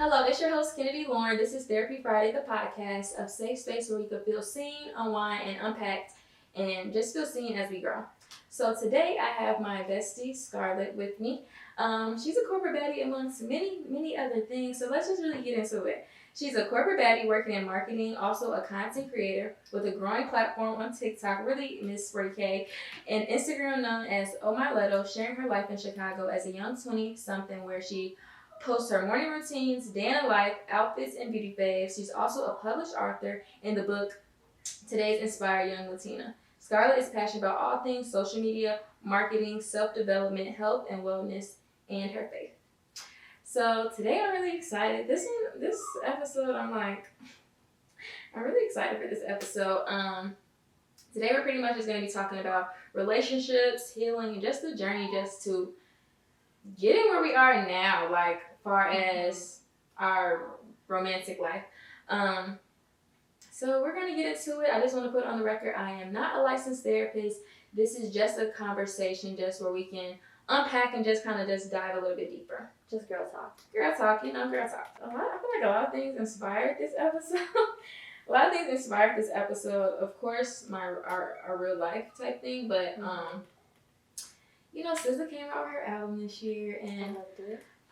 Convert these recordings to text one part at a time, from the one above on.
Hello, it's your host, Kennedy Lauren. This is Therapy Friday, the podcast, a safe space where we can feel seen, unwind, and unpacked, and just feel seen as we grow. So today I have my bestie, Scarlett, with me. She's a corporate baddie amongst many other things, so let's just really get into it. She's a corporate baddie working in marketing, also a content creator with a growing platform on TikTok, really Miss Ray K, and Instagram known as Oh My Leto, sharing her life in Chicago as a young 20-something where she posts her morning routines, day in the life, outfits, and beauty faves. She's also a published author in the book Today's Inspired Young Latina. Scarlett is passionate about all things social media, marketing, self-development, health and wellness, and her faith. So today I'm really excited. This episode, I'm really excited for this episode. Today we're pretty much just going to be talking about relationships, healing, and just the journey just to getting where we are now, like far as our romantic life. So we're gonna get into it. I just want to put on the record, I am not a licensed therapist. This is just a conversation, just where we can unpack and just kind of just dive a little bit deeper. Just girl talk. Girl talk, girl talk. I feel like a lot of things inspired this episode. A lot of things inspired this episode. Of course, our real life type thing, but SZA came out with her album this year, and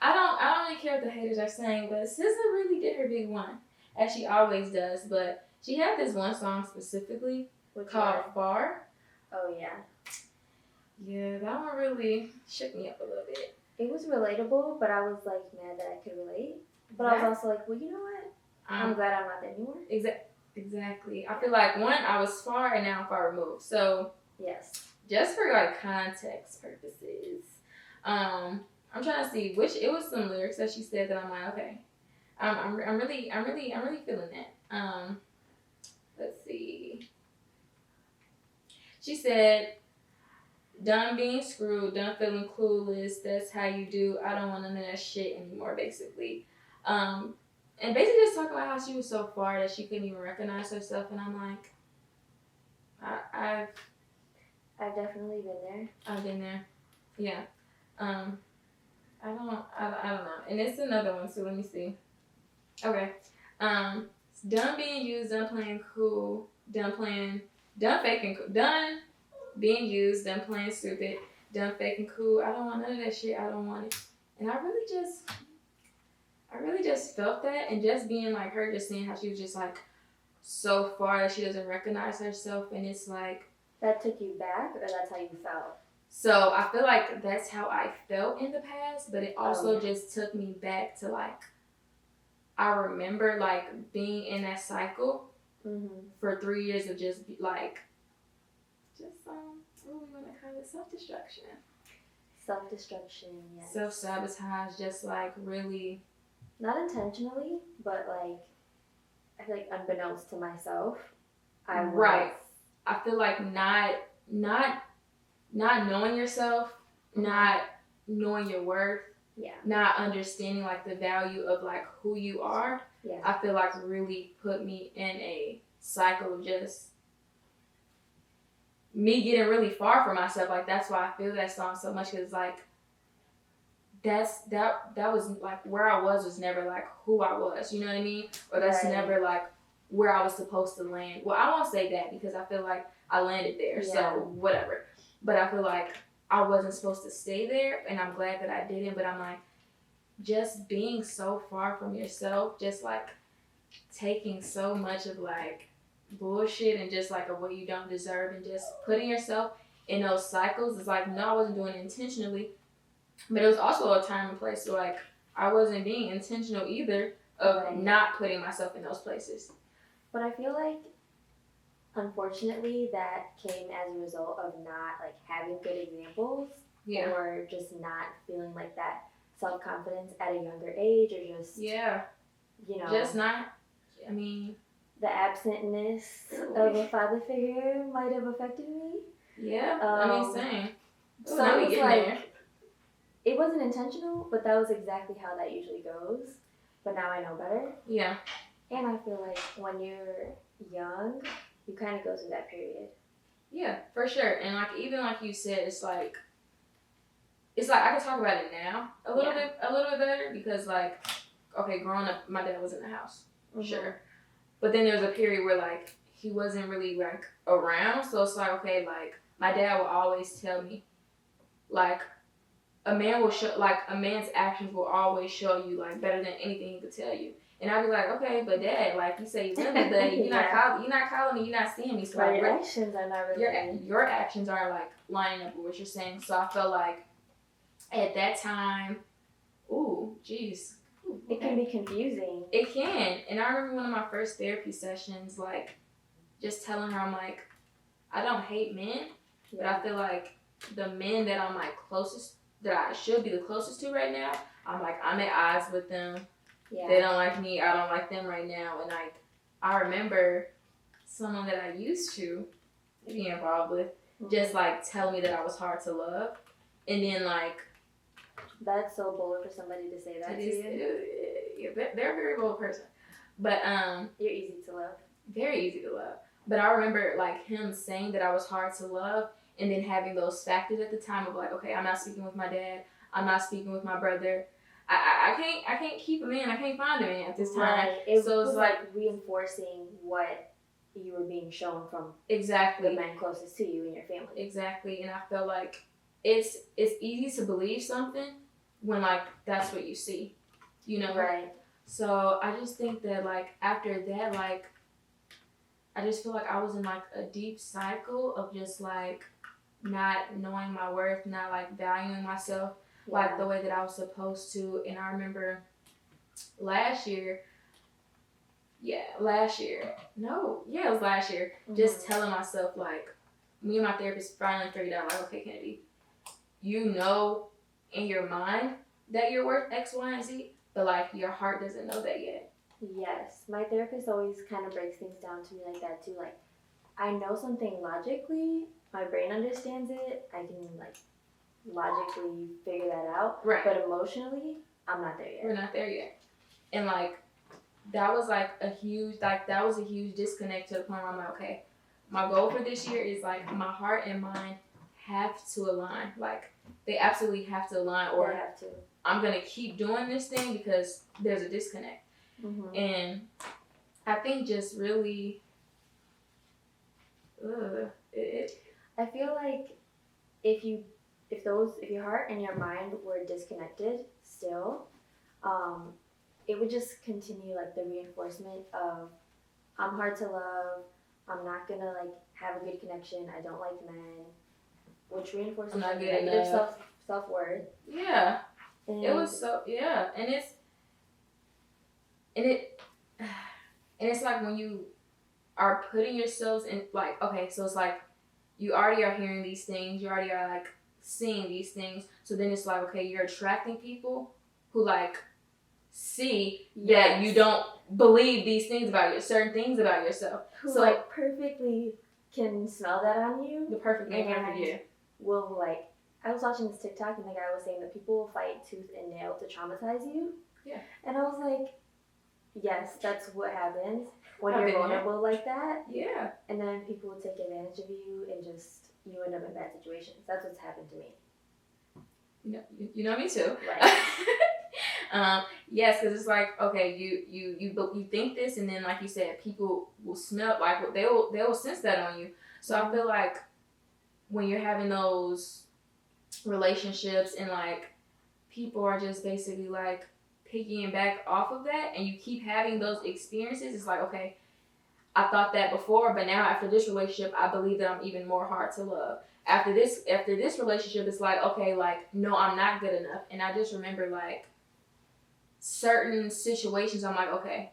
I don't really care what the haters are saying, but SZA really did her big one, as she always does. But she had this one song specifically called Far. Oh yeah. Yeah, that one really shook me up a little bit. It was relatable, but I was like mad that I could relate. But I was also like, well, you know what? I'm glad I'm not there anymore. Exactly. I feel like I was far and now I'm far removed. So yes. Just for like context purposes, I'm trying to see which it was some lyrics that she said that I'm like, okay, I'm really feeling that. Let's see. She said, "Done being screwed, done feeling clueless. That's how you do. I don't want none of that shit anymore." Basically, and basically just talking about how she was so far that she couldn't even recognize herself, and I'm like, I've definitely been there. I've been there. Yeah. I don't know. And it's another one, so let me see. Okay. Done being used, done playing cool, done faking cool, done being used, done playing stupid, done faking cool. I don't want none of that shit. I don't want it. And I really just felt that, and just being like her, just seeing how she was just like so far that she doesn't recognize herself, and it's like, that took you back, or that's how you felt? So I feel like that's how I felt in the past, but it also just took me back to like, I remember like being in that cycle for 3 years of just what do we want to call it? Self-destruction. Self-destruction, yes. Self-sabotage, just like really. Not intentionally, but like, I feel like unbeknownst to myself, I was. Right. I feel like not knowing yourself, not knowing your worth, not understanding like the value of like who you are. Yeah. I feel like really put me in a cycle of just me getting really far from myself. Like that's why I feel that song so much, because like that was like where I was never like who I was. You know what I mean? Or that's never like where I was supposed to land. Well, I won't say that because I feel like I landed there, so whatever. But I feel like I wasn't supposed to stay there, and I'm glad that I didn't. But I'm like, just being so far from yourself, just like taking so much of like bullshit and just like of what you don't deserve, and just putting yourself in those cycles. It's like, no, I wasn't doing it intentionally, but it was also a time and place where like I wasn't being intentional either of not putting myself in those places. But I feel like, unfortunately, that came as a result of not like having good examples, or just not feeling like that self-confidence at a younger age, or just just not. I mean, the absentness of a father figure might have affected me. Yeah, I mean, same. So it was like, it wasn't intentional, but that was exactly how that usually goes. But now I know better. Yeah. And I feel like when you're young, you kind of go through that period. Yeah, for sure. And like, even like you said, it's like I can talk about it now a little bit better, because like okay, growing up, my dad was in the house, sure. But then there was a period where, like, he wasn't really, like, around. So it's like, okay, like, my dad will always tell me, like, a man's actions will always show you, like, better than anything he could tell you. And I'd be like, okay, but Dad, like, you say you love me, but you're not calling me, you're not seeing me. So your actions are not really... Your actions are, like, lining up with what you're saying. So I felt like, at that time, ooh, jeez. It can be confusing. It can. And I remember one of my first therapy sessions, like, just telling her, I'm like, I don't hate men, but I feel like the men that I'm, like, that I should be the closest to right now, I'm like, I'm at odds with them. Yeah. They don't like me. I don't like them right now. And, like, I remember someone that I used to be involved with just, like, telling me that I was hard to love. And then, like... That's so bold for somebody to say that to you. Yeah, they're a very bold person. But, you're easy to love. Very easy to love. But I remember, like, him saying that I was hard to love, and then having those factors at the time of, like, okay, I'm not speaking with my dad. I'm not speaking with my brother. I can't keep a man. I can't find a man at this time. Right. It was like reinforcing what you were being shown from the men closest to you in your family. Exactly. And I feel like it's easy to believe something when, like, that's what you see, you know? Right. So I just think that, like, after that, like, I just feel like I was in, like, a deep cycle of just, like, not knowing my worth, not, like, valuing myself like the way that I was supposed to. And I remember last year, just telling myself, like, me and my therapist finally figured out, like, okay, Kennedy, you know in your mind that you're worth X, Y, and Z, but, like, your heart doesn't know that yet. Yes. My therapist always kind of breaks things down to me like that, too. Like, I know something logically, my brain understands it, I can, like, logically figure that out. Right. But emotionally, I'm not there yet. We're not there yet. And, like, that was a huge disconnect to the point where I'm like, okay, my goal for this year is, like, my heart and mind have to align. Like, they absolutely have to align, or they have to. I'm going to keep doing this thing because there's a disconnect. And I think just really, I feel like if your heart and your mind were disconnected still, it would just continue, like, the reinforcement of, I'm hard to love, I'm not gonna, like, have a good connection, I don't like men, which reinforces your negative self-worth. Yeah. And it was so, yeah. And it's like when you are putting yourselves in, like, okay, so it's like you already are hearing these things, you already are, like, seeing these things, so then it's like, okay, you're attracting people who, like, see that you don't believe these things about you, certain things about yourself. Who, so, like, perfectly can smell that on you. The perfect man, will, like, I was watching this TikTok and the guy was saying that people will fight tooth and nail to traumatize you. Yeah. And I was like, yes, that's what happens when you're vulnerable like that. Yeah. And then people will take advantage of you and just, you end up in bad situations. That's what's happened to me. You know me too. Right. Yes, because it's like, okay, you think this, and then, like you said, people will smell, like, they will sense that on you. So I feel like when you're having those relationships and, like, people are just basically, like, piggying back off of that, and you keep having those experiences, it's like, okay, I thought that before, but now after this relationship, I believe that I'm even more hard to love. After this relationship, it's like, okay, like, no, I'm not good enough. And I just remember, like, certain situations, I'm like, okay,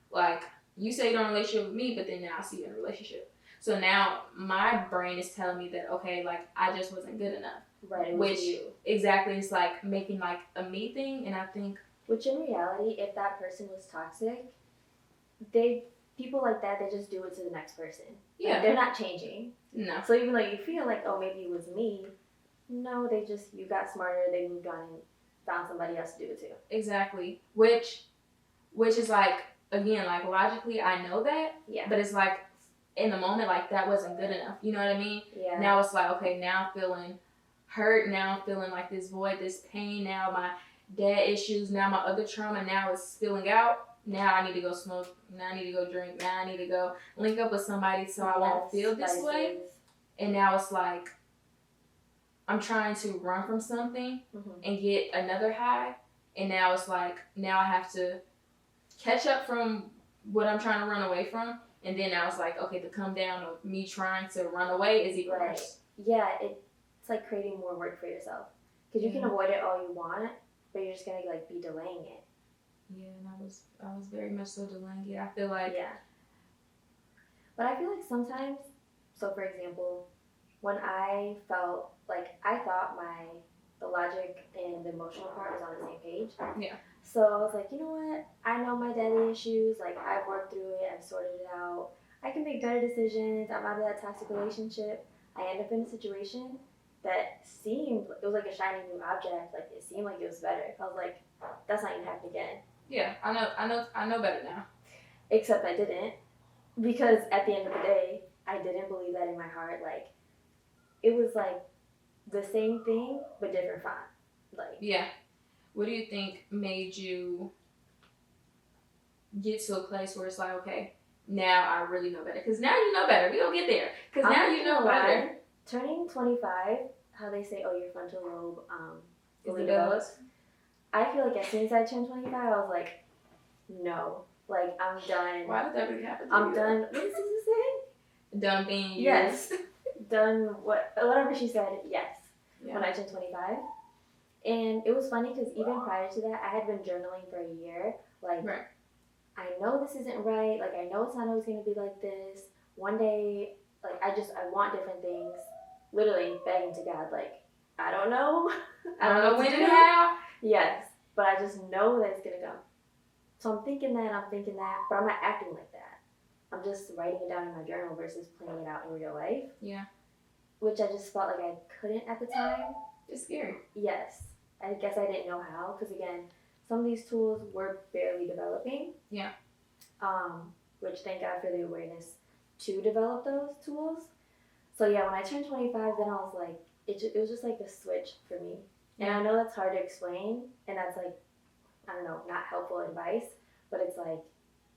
like, you say you're in a relationship with me, but then now I see you in a relationship. So now my brain is telling me that, okay, like, I just wasn't good enough. Right. Which, exactly, it's like making, like, a me thing, and I think... Which in reality, if that person was toxic, people like that, they just do it to the next person. Yeah. Like, they're not changing. No. So even though you feel like, oh, maybe it was me, no, you got smarter, they moved on and found somebody else to do it to. Exactly. Which is, like, again, like, logically, I know that. Yeah. But it's like, in the moment, like, that wasn't good enough. You know what I mean? Yeah. Now it's like, okay, now I'm feeling hurt. Now I'm feeling, like, this void, this pain. Now dad issues. Now my other trauma now is spilling out. Now I need to go smoke. Now I need to go drink. Now I need to go link up with somebody so I won't feel this way. And now it's like I'm trying to run from something and get another high. And now it's like, now I have to catch up from what I'm trying to run away from. And then now it's like, okay, the come down of me trying to run away is even worse. Yeah, it's like creating more work for yourself. Because you can avoid it all you want, but you're just going to like be delaying it. Yeah, and I was very much so delaying it. I feel like... Yeah. But I feel like sometimes, so for example, when I felt like I thought the logic and the emotional part was on the same page. Yeah. So I was like, you know what? I know my daddy issues. Like, I've worked through it. I've sorted it out. I can make better decisions. I'm out of that toxic relationship. I end up in a situation that seemed, it was like a shiny new object. Like, it seemed like it was better. I was like, that's not going to happen again. Yeah, I know better now. Except I didn't. Because at the end of the day, I didn't believe that in my heart. Like, it was like the same thing, but different font. Like, yeah. What do you think made you get to a place where it's like, okay, now I really know better? Because now you know better. We don't get there. Because now you know better. Turning 25, how they say, oh, your frontal lobe fully develops. I feel like as soon as I turned 25, I was like, no. Like, I'm done. Why did that really happen to I'm you? done. What does this say? Done being you. Yes. Done whatever she said, yes. Yeah. When I turned 25. And it was funny because even prior to that, I had been journaling for a year. Like, right. I know this isn't right. Like, I know it's not always going to be like this. One day, like, I want different things. Literally begging to God, like, I don't know. I don't know when and how. Yes. But I just know that it's going to come. So I'm thinking that, but I'm not acting like that. I'm just writing it down in my journal versus playing it out in real life. Yeah. Which I just felt like I couldn't at the time. It's scary. Yes. I guess I didn't know how, because again, some of these tools were barely developing. Yeah. Which thank God for the awareness to develop those tools. So yeah, when I turned 25, then I was like, it was just like a switch for me. And I know that's hard to explain, and that's like, I don't know, not helpful advice, but it's like,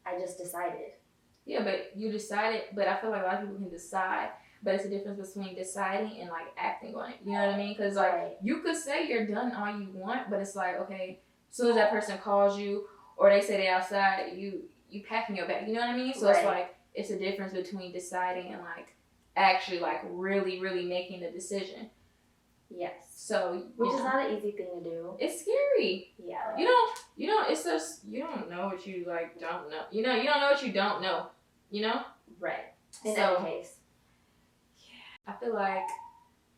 I just decided. Yeah, but you decided, but I feel like a lot of people can decide, but it's a difference between deciding and like acting on it. You know what I mean? Because like you could say you're done all you want, but it's like, okay, as soon as that person calls you or they say they're outside, you packing your bag. You know what I mean? So it's like, it's a difference between deciding and like actually like really, really making the decision. Yes. So which is not an easy thing to do. It's scary. Yeah. You don't. It's just you don't know what you like don't know. You don't know what you don't know. You know. Right. In any case. Yeah. I feel like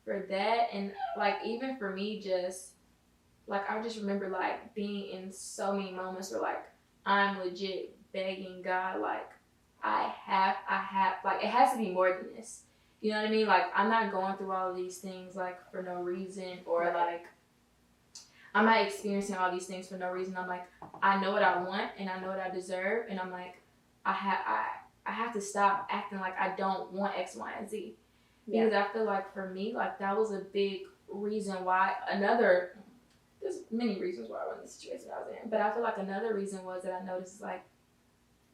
for that and like even for me, just like I just remember like being in so many moments where like I'm legit begging God like I have like it has to be more than this. You know what I mean? Like, I'm not going through all of these things, like, for no reason. Or, like, I'm not experiencing all these things for no reason. I'm like, I know what I want, and I know what I deserve. And I'm like, I have to stop acting like I don't want X, Y, and Z. Because I feel like, for me, like, that was a big reason why. There's many reasons why I was in the situation I was in. But I feel like another reason was that I noticed, like,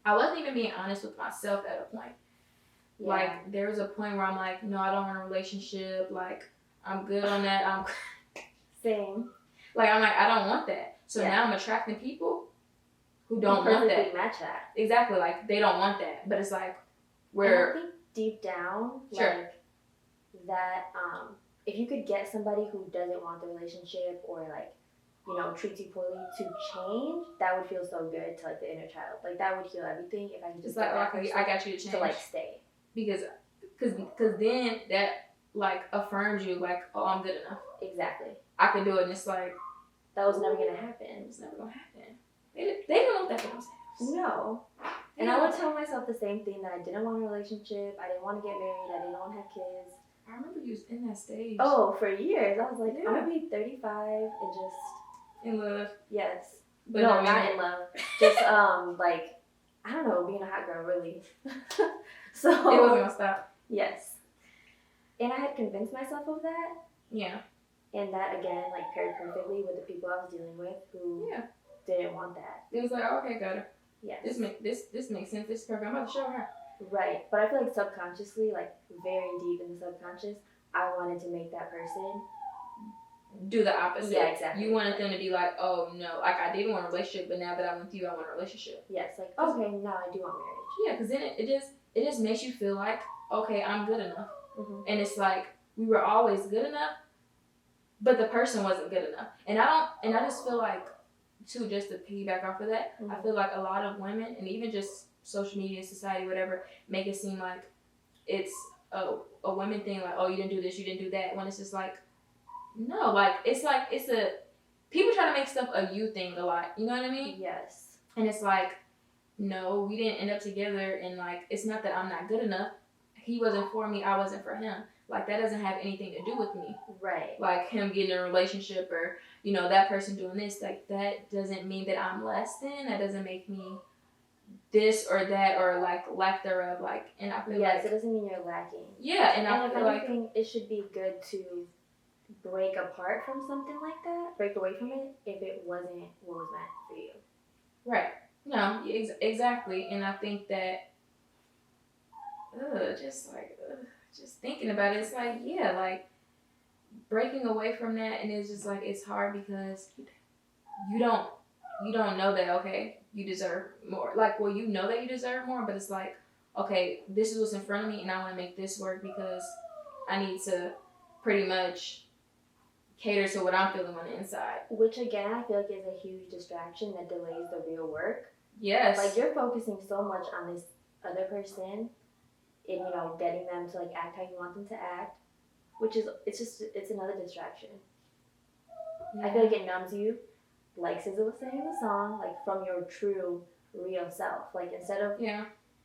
I wasn't even being honest with myself at a point. Yeah. Like, there was a point where I'm like, no, I don't want a relationship. Like, I'm good on that. Same. Like, I'm like, I don't want that. So now I'm attracting people who don't want that. Match that. Exactly. Like, they don't want that. But it's like, I think deep down, like, that, if you could get somebody who doesn't want the relationship or, like, you know, treats you poorly to change, that would feel so good to, like, the inner child. Like, that would heal everything if I could just get that person I got you to change. To, like, stay. Because then that, like, affirms you, like, oh, I'm good enough. Exactly. I can do it, and it's like... That was never going to happen. It's never going to happen. They didn't want that for themselves. No. And I would tell myself the same thing, that I didn't want a relationship, I didn't want to get married, I didn't want to have kids. I remember you was in that stage. Oh, for years. I was like, I'm going to be 35 and just... In love. Yes. But no, not in love. Just, like, I don't know, being a hot girl, really. So it wasn't gonna stop. Yes. And I had convinced myself of that. Yeah. And that, again, like, paired perfectly with the people I was dealing with who didn't want that. It was like, oh, okay, got it. Yes. This makes sense. This is perfect. I'm about to show her. Right. But I feel like subconsciously, like, very deep in the subconscious, I wanted to make that person do the opposite. Yeah, exactly. You wanted them to be like, oh, no. Like, I did want a relationship, but now that I'm with you, I want a relationship. Yes. Like, okay, now I do want marriage. Yeah, because then it just makes you feel like, okay, I'm good enough. Mm-hmm. And it's like, we were always good enough, but the person wasn't good enough. And I just feel like, too, just to piggyback off of that, I feel like a lot of women, and even just social media, society, whatever, make it seem like it's a women thing, like, oh, you didn't do this, you didn't do that, when it's just like, no, like, it's a, people try to make stuff a you thing a lot, you know what I mean? Yes. And it's like, no, we didn't end up together, and like, it's not that I'm not good enough, he wasn't for me, I wasn't for him. Like, that doesn't have anything to do with me. Right. Like, him getting in a relationship or, you know, that person doing this. Like, that doesn't mean that I'm less than. That doesn't make me this or that or, like, lack thereof. Like, and I feel yes, it doesn't mean you're lacking. Yeah, and I if feel anything, like it should be good to break apart from something like that. Break away from it if it wasn't what was meant for you. Right. No, exactly. And I think that, just thinking about it, it's like, yeah, like, breaking away from that, and it's just like, it's hard because you don't know that, okay, you deserve more. Like, well, you know that you deserve more, but it's like, okay, this is what's in front of me, and I want to make this work because I need to pretty much cater to what I'm feeling on the inside. Which, again, I feel like is a huge distraction that delays the real work. Yes. Like, you're focusing so much on this other person and, you know, getting them to, like, act how you want them to act, which is, it's another distraction. Yeah. I feel like it numbs you, like SZA was saying in the song, like, from your true, real self. Like, instead of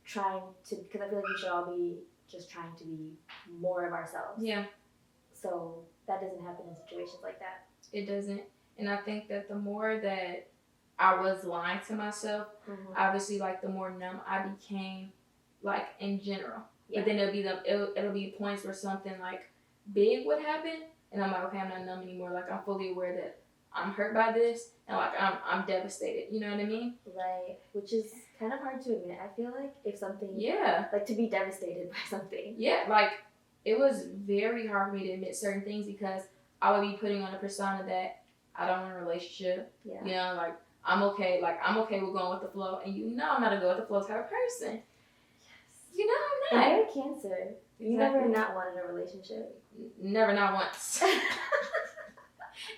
trying to, because I feel like we should all be just trying to be more of ourselves. Yeah. So that doesn't happen in situations like that. It doesn't. And I think that the more that I was lying to myself, obviously, like, the more numb I became, like, in general. Yeah. But then it'll be points where something, like, big would happen, and I'm like, okay, I'm not numb anymore. Like, I'm fully aware that I'm hurt by this, and, like, I'm devastated. You know what I mean? Right. Which is kind of hard to admit, I feel like, if something... Yeah. Like, to be devastated by something. Yeah, like, it was very hard for me to admit certain things because I would be putting on a persona that I don't want a relationship. Yeah. You know, like, I'm okay with going with the flow, and you know I'm not a go with the flow type of person. Yes. You know I'm not. And you're a Cancer. Exactly. You never not wanted a relationship. Never not once.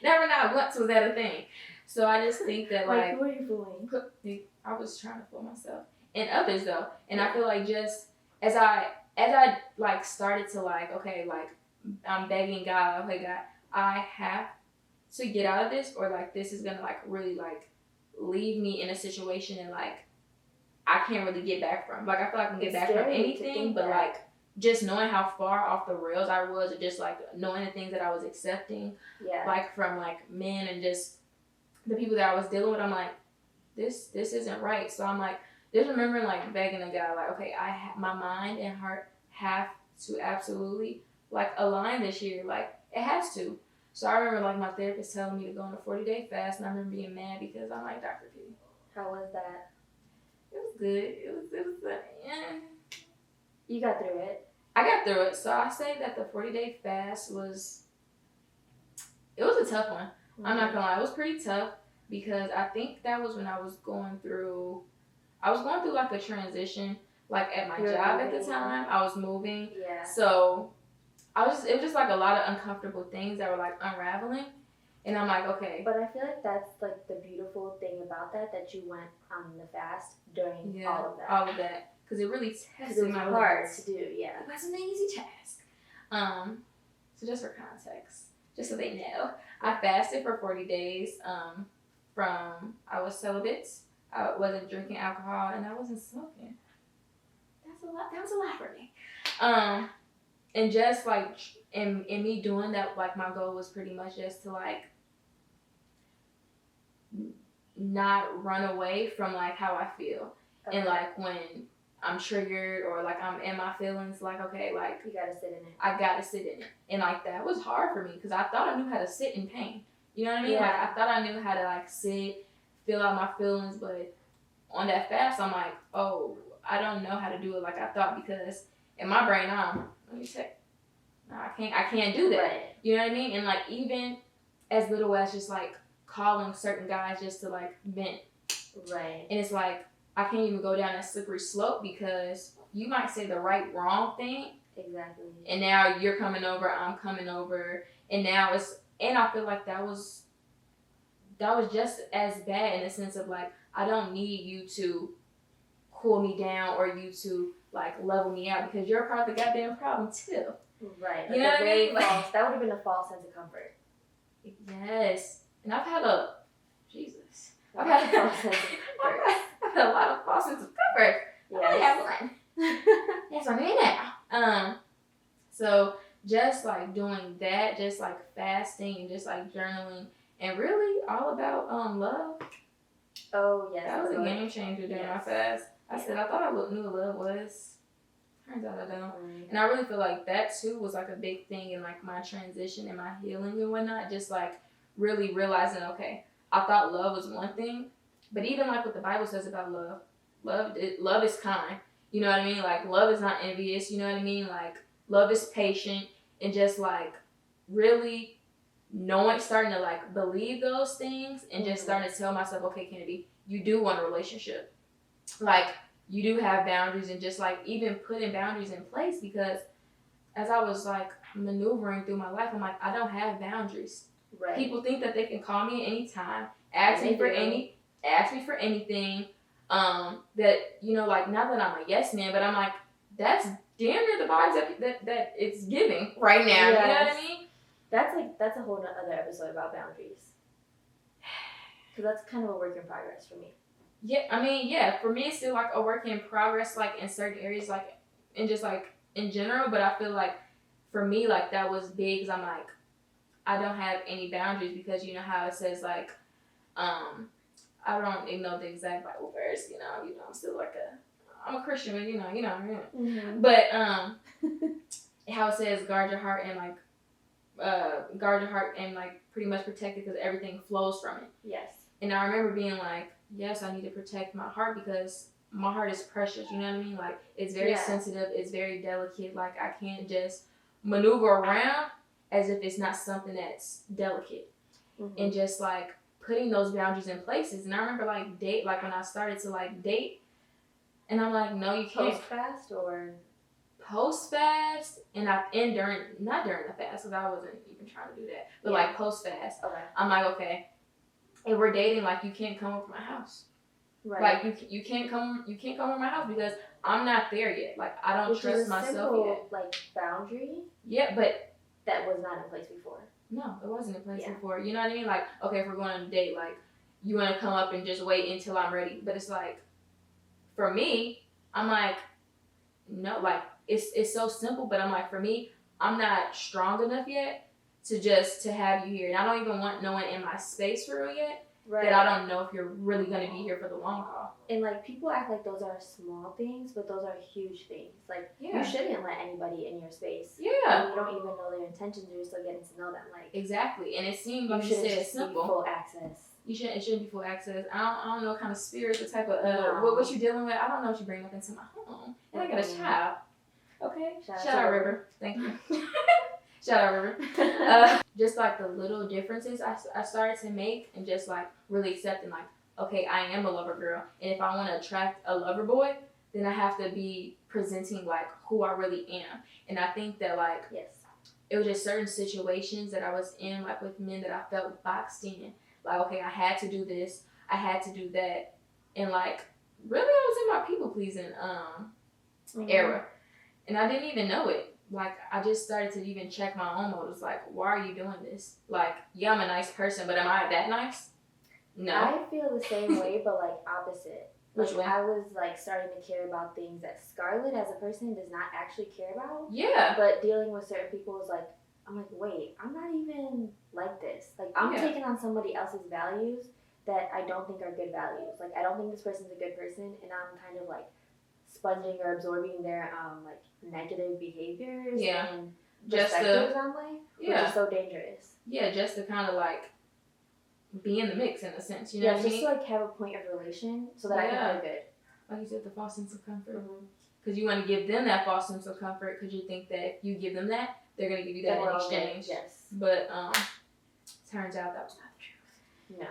Never not once was that a thing. So I just think that, like, who are you fooling? I was trying to fool myself. And others, though. And I feel like just as I like started to, like, okay, like, I'm begging God, okay, God, I have to get out of this, or, like, this is gonna, like, really, like, leave me in a situation and, like, I can't really get back from. Like, I feel like I can get back from anything, but, like, just knowing how far off the rails I was, or just, like, knowing the things that I was accepting, like, from, like, men and just the people that I was dealing with, I'm like, this isn't right. So I'm like, just remembering, like, begging a guy, like, okay, my mind and heart have to absolutely, like, align this year. Like, it has to. So I remember, like, my therapist telling me to go on a 40-day fast, and I remember being mad because I'm like, Dr. P. How was that? It was good. It was You got through it. I got through it. So I say that the 40-day fast was a tough one. Mm-hmm. I'm not gonna lie. It was pretty tough because I think that was when I was going through like a transition, like at my job at the time. I was moving. Yeah. So it was just like a lot of uncomfortable things that were like unraveling. And I'm like, okay. But I feel like that's like the beautiful thing about that you went on the fast during all of that. All of that. Because it really tested my hard to do, yeah. It wasn't an easy task. So just for context, just so they know, I fasted for 40 days. I was celibate. I wasn't drinking alcohol, and I wasn't smoking. That was a lot for me. And just like in me doing that, like my goal was pretty much just to like not run away from like how I feel. Okay. And like when I'm triggered or like I'm in my feelings, like, okay, like you gotta sit in it. I gotta sit in it. And like that was hard for me because I thought I knew how to sit in pain. You know what I mean? Yeah. Like I thought I knew how to like sit, feel out my feelings, but on that fast I'm like, oh, I don't know how to do it like I thought because in my brain let me check. No, I can't do that. Right. You know what I mean? And like even as little as just like calling certain guys just to like vent. Right. And it's like I can't even go down that slippery slope because you might say the wrong thing. Exactly. And now you're coming over, I'm coming over, and now and I feel like that was just as bad in the sense of like I don't need you to cool me down or you to like level me out because you're a part of the goddamn problem too. Right. You know what I mean? False, that would have been a false sense of comfort. Yes. And I've had a I've had a false sense of comfort. I've had a lot of false sense of comfort. Yes. I only have one. Yes, I'm in now. So just like doing that, just like fasting and just like journaling and really all about love. Oh yes. That was a game changer during my fast. I said I thought I knew what love was. Turns out I don't. And I really feel like that too was like a big thing in like my transition and my healing and whatnot. Just like really realizing, okay, I thought love was one thing, but even like what the Bible says about love is kind. You know what I mean? Like love is not envious. You know what I mean? Like love is patient and just like really starting to like believe those things and just starting to tell myself, okay, Kennedy, you do want a relationship. Like you do have boundaries and just like even putting boundaries in place because as I was like maneuvering through my life, I'm like, I don't have boundaries. Right. People think that they can call me at any time, ask me for anything. That, you know, like not that I'm a yes man, but I'm like, that's damn near the vibes that it's giving right now. Yes. You know what I mean? That's a whole other episode about boundaries. Because that's kind of a work in progress for me. Yeah, I mean, yeah, for me it's still like a work in progress, like in certain areas, like and just like in general. But I feel like for me, like that was big because I'm like, I don't have any boundaries because you know how it says like, I don't even know the exact Bible verse. You know, I'm still like I'm a Christian, but you know. Mm-hmm. But how it says guard your heart and like pretty much protect it because everything flows from it. Yes. And I remember being like, yes, I need to protect my heart because my heart is precious. You know what I mean? Like it's very sensitive. It's very delicate. Like I can't just maneuver around as if it's not something that's delicate. Mm-hmm. And just like putting those boundaries in places. And I remember like when I started to like date, and I'm like, no, you can't. Post fast and not during the fast because I wasn't even trying to do that, but like post fast. Okay. I'm like, okay, if we're dating, like you can't come over my house. Right. Like you can't come over my house because I'm not there yet. Like I don't trust myself yet. Like boundary. Yeah, but that was not in place before. No, it wasn't in place before. You know what I mean? Like, okay, if we're going on a date, like you want to come up and just wait until I'm ready. But it's like, for me, I'm like, no, like it's so simple. But I'm like, for me, I'm not strong enough yet to have you here, and I don't even want no one in my space for real yet. Right. That I don't know if you're really going to be here for the long haul. And like people act like those are small things, but those are huge things. Like you shouldn't let anybody in your space. Yeah. And you don't even know their intentions. You're still getting to know them. Like exactly. And it seemed like you said it's simple. Full access. It shouldn't be full access. I don't know what kind of spirit, the type of what you dealing with. I don't know what you bring up into my home. And I got a child. Okay. Shout out River. Thank you. Shout out River. Just like the little differences I started to make and just like really accepting like, okay, I am a lover girl. And if I want to attract a lover boy, then I have to be presenting like who I really am. And I think that like, it was just certain situations that I was in like with men that I felt boxed in. Like, okay, I had to do this. I had to do that. And like, really I was in my people pleasing era. And I didn't even know it. Like, I just started to even check my own motives. Like, why are you doing this? Like, yeah, I'm a nice person, but am I that nice? No. I feel the same way, but like opposite. Which way? I was like starting to care about things that Scarlett as a person does not actually care about. Yeah. But dealing with certain people is like, I'm like, wait, I'm not even like this. Like, I'm taking on somebody else's values that I don't think are good values. Like, I don't think this person's a good person, and I'm kind of like sponging or absorbing their like negative behaviors and just perspectives on life, which is so dangerous. Yeah, just to kind of like be in the mix in a sense, you know what I mean? Just to like have a point of relation so that I can feel good. Like you said, the false sense of comfort. Because you want to give them that false sense of comfort because you think that if you give them that, they're going to give you that in exchange. Yes. But turns out that was not the truth. No.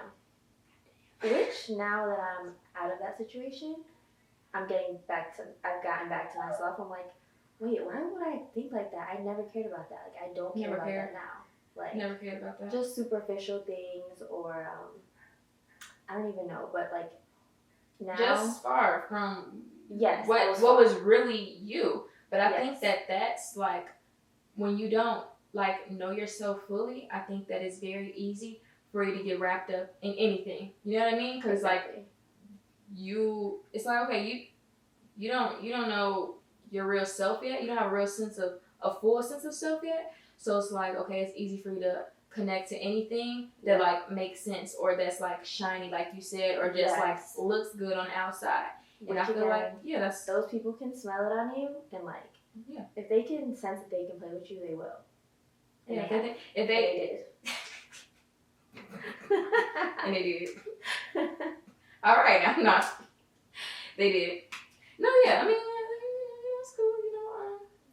Which, now that I'm out of that situation, I've gotten back to myself. I'm like, wait, why would I think like that? I never cared about that. Like, I don't care about that now. Like, never cared about that. Just superficial things, or I don't even know, but like now, just far from what was really you. But I think that's like when you don't like know yourself fully. I think that it's very easy for you to get wrapped up in anything. You know what I mean? Because like it's like, okay, you don't know your real self yet. You don't have a full sense of self yet. So it's like, okay, it's easy for you to connect to anything that like makes sense or that's like shiny, like you said, or just like looks good on the outside. And I feel like, that's those people can smell it on you, and like, if they can sense that they can play with you, they will. And if they did. And they did. All right, I'm not. They did. No, I mean, it's cool. You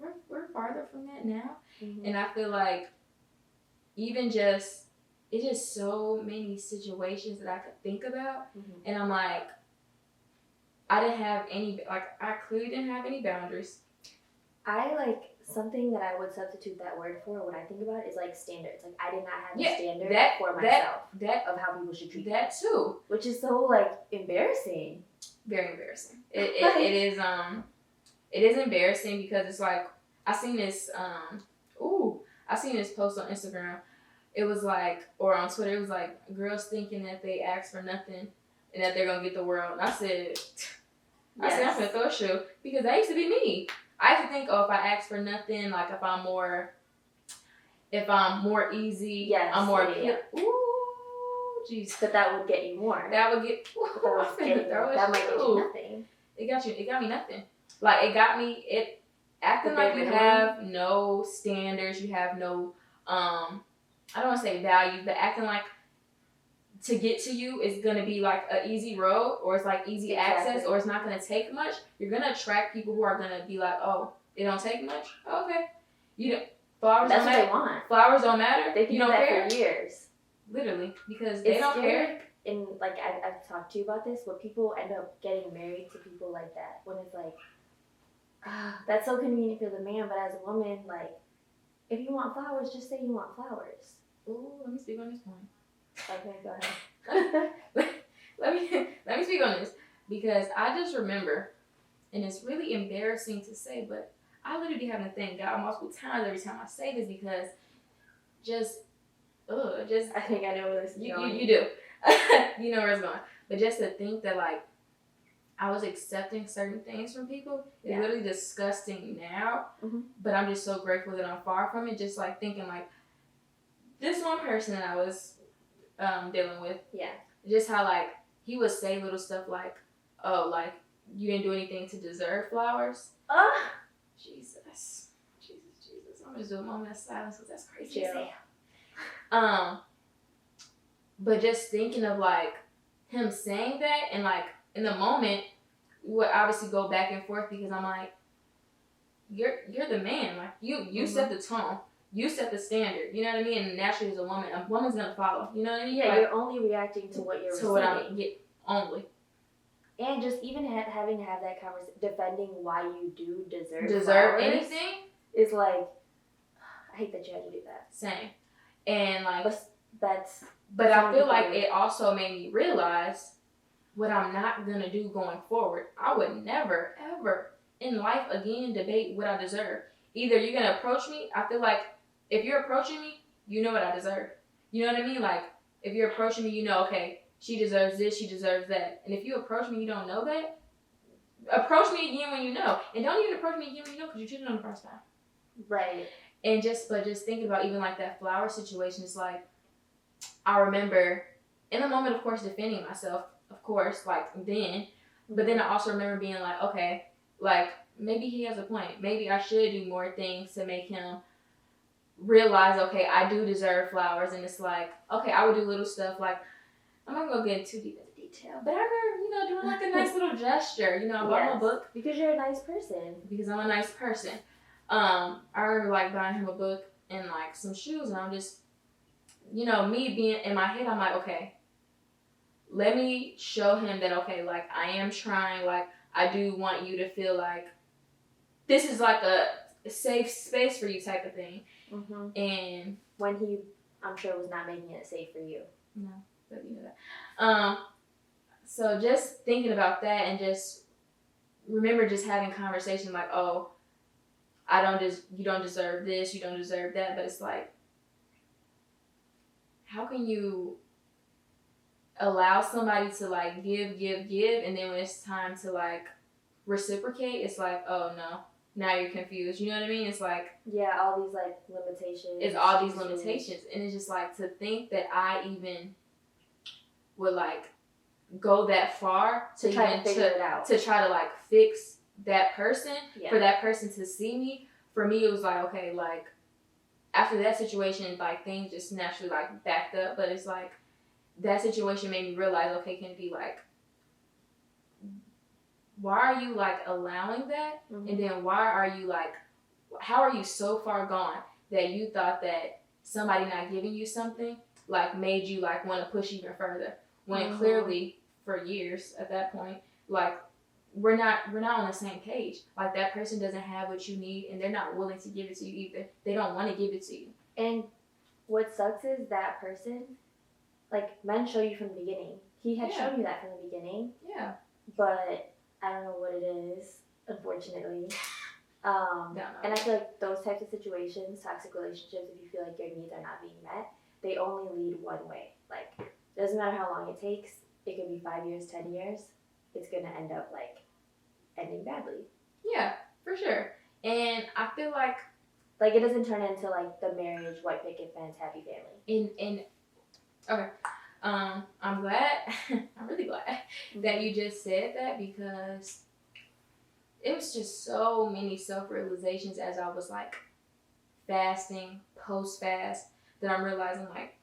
know, we're farther from that now, and I feel like even it's just so many situations that I could think about, and I'm like, I clearly didn't have any boundaries. I like something that I would substitute that word for when I think about it is like standards. Like, I did not have a standard for myself of how people should treat me. That too. Which is so like embarrassing. Very embarrassing. It is embarrassing because it's like I seen this post on Instagram. It was like, or on Twitter, it was like girls thinking that they ask for nothing and that they're gonna get the world. And I said I'm gonna throw a shoe because that used to be me. I used to think, if I ask for nothing, like if I'm more easy, I'm more ooh, jeez. But that would get you more. That would get that might get you nothing. It got me nothing. Like it acting like you have no standards, you have no I don't want to say values, but acting like to get to you is going to be like an easy road, or it's like easy access, or it's not going to take much. You're going to attract people who are going to be like, oh, it don't take much? Oh, okay. Flowers don't matter. That's what they want. Flowers don't matter. They can do that for years. Literally. Because they don't care. And like, I've talked to you about this, but people end up getting married to people like that. When it's like, that's so convenient for the man, but as a woman, like, if you want flowers, just say you want flowers. Ooh, let me speak on this point. Okay, go ahead. let me speak on this because I just remember, and it's really embarrassing to say, but I literally be having to thank God multiple times every time I say this because I think I know where this is going. You do. You know where it's going. But just to think that like I was accepting certain things from people is literally disgusting now. But I'm just so grateful that I'm far from it. Just like thinking like this one person that I was dealing with. Yeah. Just how like he would say little stuff like, oh, like you didn't do anything to deserve flowers. Jesus. I'm just doing a moment of silence because that's crazy. But just thinking of like him saying that and like in the moment we would obviously go back and forth because I'm like, you're the man. Like you set the tone. You set the standard, you know what I mean? And naturally, as a woman's gonna follow, you know what I mean? Yeah, like, you're only reacting to what you're receiving. To what I'm only. And just even having to have that conversation, defending why you do deserve flowers anything is like, I hate that you had to do that. Same. And like, but I feel like it also made me realize what I'm not gonna do going forward. I would never, ever in life again debate what I deserve. Either you're gonna approach me, I feel like if you're approaching me, you know what I deserve. You know what I mean? Like, if you're approaching me, you know, okay, she deserves this, she deserves that. And if you approach me, you don't know that, approach me again when you know. And don't even approach me again when you know because you cheated on the first time. Right. And just thinking about even like that flower situation, it's like, I remember in the moment, of course, defending myself, of course, like then. But then I also remember being like, okay, like, maybe he has a point. Maybe I should do more things to make him realize, okay, I do deserve flowers. And it's like, okay, I would do little stuff like, I'm not going to get too deep into detail, but I remember, doing like a nice little gesture. I bought him a book. Because you're a nice person. Because I'm a nice person. I remember like buying him a book and like some shoes, and I'm just, me being in my head, I'm like, okay, let me show him that, okay, like I am trying, like I do want you to feel like this is like a safe space for you type of thing. Mm-hmm. And when he, I'm sure, was not making it safe for you. No, but you know that. So just thinking about that and just remember just having conversations like, oh, you don't deserve this, you don't deserve that. But it's like, how can you allow somebody to like give, and then when it's time to like reciprocate, it's like, oh no, now you're confused. You know what I mean? It's like, yeah, all these like limitations. It's all these limitations, and it's just like to think that I even would like go that far to try to figure it out, to try to like fix that person, for that person to see me. For me, it was like, okay, like after that situation, like things just naturally like backed up. But it's like that situation made me realize, okay, can it be like, why are you like allowing that? Mm-hmm. And then why are you like, how are you so far gone that you thought that somebody not giving you something like made you like want to push even further, when clearly for years at that point, like we're not on the same page. Like that person doesn't have what you need, and they're not willing to give it to you either. They don't want to give it to you. And what sucks is that person, like men show you from the beginning. He had shown you that from the beginning. Yeah. But I don't know what it is, unfortunately. And I feel like those types of situations, toxic relationships, if you feel like your needs are not being met, they only lead one way. Like, it doesn't matter how long it takes. It could be 5 years, 10 years. It's going to end up, like, ending badly. Yeah, for sure. And I feel like... Like, it doesn't turn into, like, the marriage, white picket fence, happy family. Okay. I'm glad, I'm really glad that you just said that, because it was just so many self-realizations as I was, like, fasting, post-fast, that I'm realizing, like,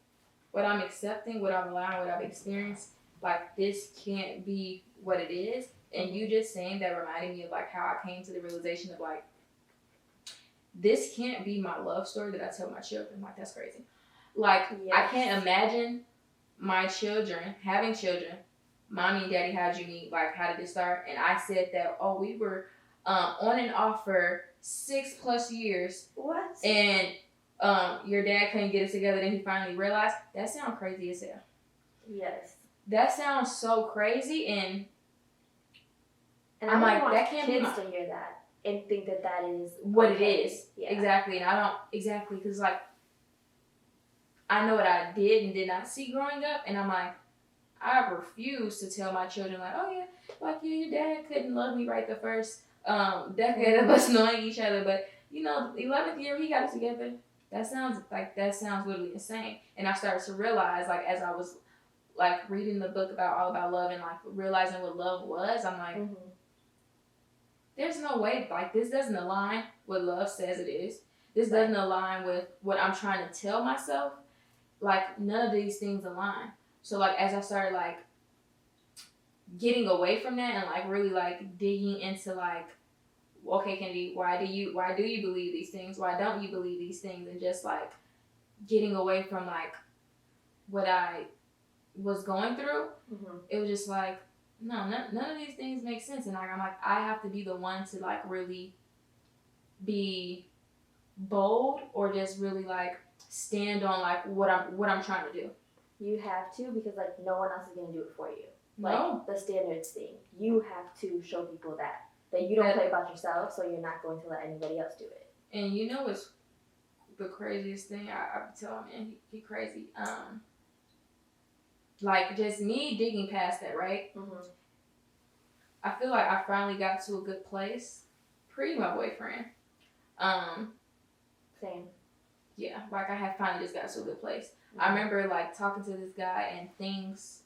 what I'm accepting, what I'm allowing, what I've experienced, like, this can't be what it is. And you just saying that reminded me of, like, how I came to the realization of, like, this can't be my love story that I tell my children. Like, that's crazy. Like, I can't imagine my children, having children, mommy and daddy, how'd you meet? Like, how did it start? And I said that, oh, we were on and off for 6+ years. What? And your dad couldn't get us together, then he finally realized. That sounds crazy as hell. Yes. That sounds so crazy, and I'm like, that can't be kids to hear that and think that that is what it is. Yeah. Exactly. And I don't, exactly, because like, I know what I did and did not see growing up, and I'm like, I refuse to tell my children, like, oh yeah, like your dad couldn't love me right the first decade of us knowing each other, but 11th year we got it together. That sounds literally insane. And I started to realize, like, as I was like reading the book all about love and like realizing what love was, I'm like, there's no way, like, this doesn't align with love says it is. This doesn't align with what I'm trying to tell myself. Like, none of these things align. So, like, as I started, like, getting away from that and, like, really, like, digging into, like, okay, Kennedy, why do you believe these things? Why don't you believe these things? And just, like, getting away from, like, what I was going through, it was just, like, no, none of these things make sense. And, like, I'm, like, I have to be the one to, like, really be bold or just really, like, stand on, like, what I'm trying to do. You have to, because, like, no one else is going to do it for you. Like, the standards thing. You have to show people that you don't play about yourself, so you're not going to let anybody else do it. And what's the craziest thing? I tell him, man, he crazy. Like, just me digging past that, right? I feel like I finally got to a good place pre my boyfriend. Same. Yeah, like, I had finally just got to a good place. I remember, like, talking to this guy and things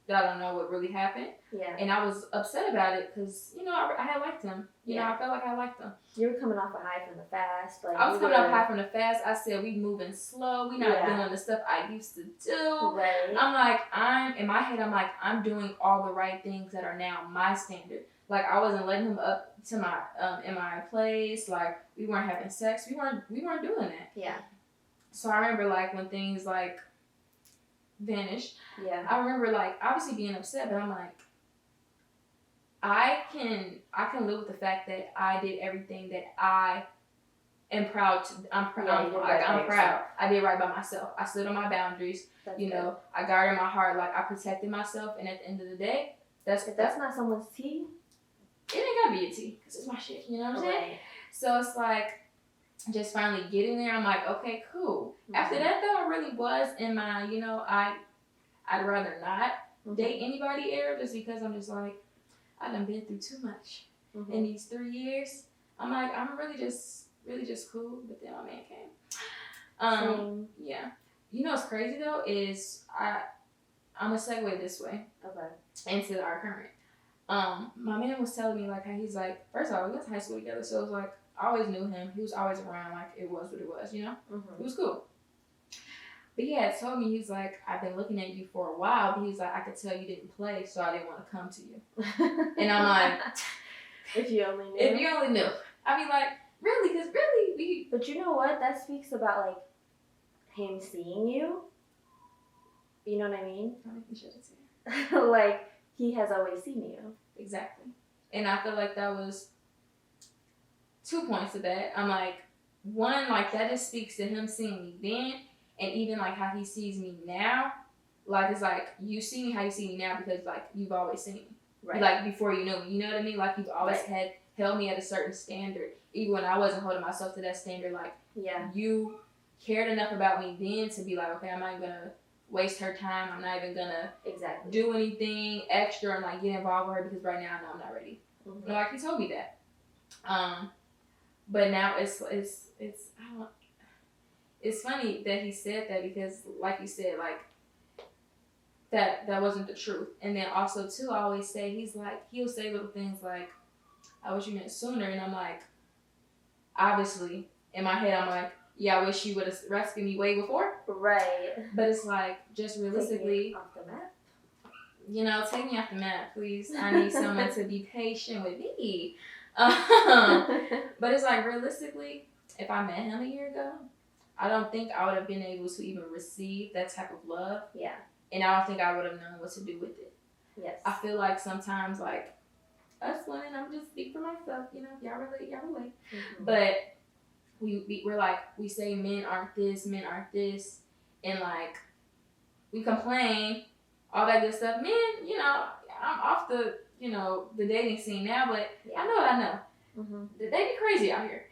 that I don't know what really happened. Yeah. And I was upset about it because, you know, I had liked him. You know, I felt like I liked him. You were coming off a high from the fast. Like, I was coming off high from the fast. I said, we moving slow. We not doing the stuff I used to do. Right. I'm like, in my head, I'm like, I'm doing all the right things that are now my standard. Like, I wasn't letting him up to my, in my place. Like, we weren't having sex. We weren't doing that. Yeah. So I remember, like, when things, like, vanished. Yeah. I remember, like, obviously being upset, but I'm like, I can live with the fact that I did everything that I am proud to. I'm proud. I did right by myself. I stood on my boundaries. That's you know, I guarded my heart. Like, I protected myself. And at the end of the day, that's not someone's tea. It ain't gotta be a tea because it's my shit. You know what I'm saying? So it's like, just finally getting there. I'm like, okay, cool. Mm-hmm. After that, though, I really was in my, you know, I'd rather not date anybody era just because I'm just like, I done been through too much in these 3 years. I'm like, I'm really just cool. But then my man came. Yeah. You know what's crazy though is I'm gonna segue this way. Okay. Into our current. My man was telling me like how he's like, first of all, we went to high school together, so it was like I always knew him. He was always around. Like it was what it was, you know. It was cool. But yeah, told me, he's like, I've been looking at you for a while, but he's like, I could tell you didn't play, so I didn't want to come to you. And I'm like, if you only knew. If you only knew. I mean, like, really, because really, we... But you know what? That speaks about, like, him seeing you. You know what I mean? I think he should have seen. Like, he has always seen you. Exactly. And I feel like that was 2 points of that. I'm like, one, like, that just speaks to him seeing me then. And even, like, how he sees me now, like, it's like, you see me how you see me now because, like, you've always seen me. Right. Like, before you know me. You know what I mean? Like, you've always held me at a certain standard. Even when I wasn't holding myself to that standard, like, you cared enough about me then to be like, okay, I'm not even going to waste her time. I'm not even going to do anything extra and, like, get involved with her because right now I know I'm not ready. Mm-hmm. And, like, he told me that. But now it's I don't. It's funny that he said that because, like you said, like, that wasn't the truth. And then also, too, I always say, he'll say little things like, I wish you meant sooner. And I'm like, obviously, in my head, I'm like, yeah, I wish you would have rescued me way before. Right. But it's like, just realistically. Take me off the map. You know, take me off the map, please. I need someone to be patient with me. But it's like, realistically, if I met him a year ago, I don't think I would have been able to even receive that type of love. Yeah. And I don't think I would have known what to do with it. Yes. I feel like sometimes, like, us women, I'm just speak for myself, you know, y'all relate. Mm-hmm. But we're like, we say men aren't this, and, like, we complain, all that good stuff. Men, you know, I'm off the, you know, the dating scene now, but I know what I know. Mm-hmm. They be crazy out here.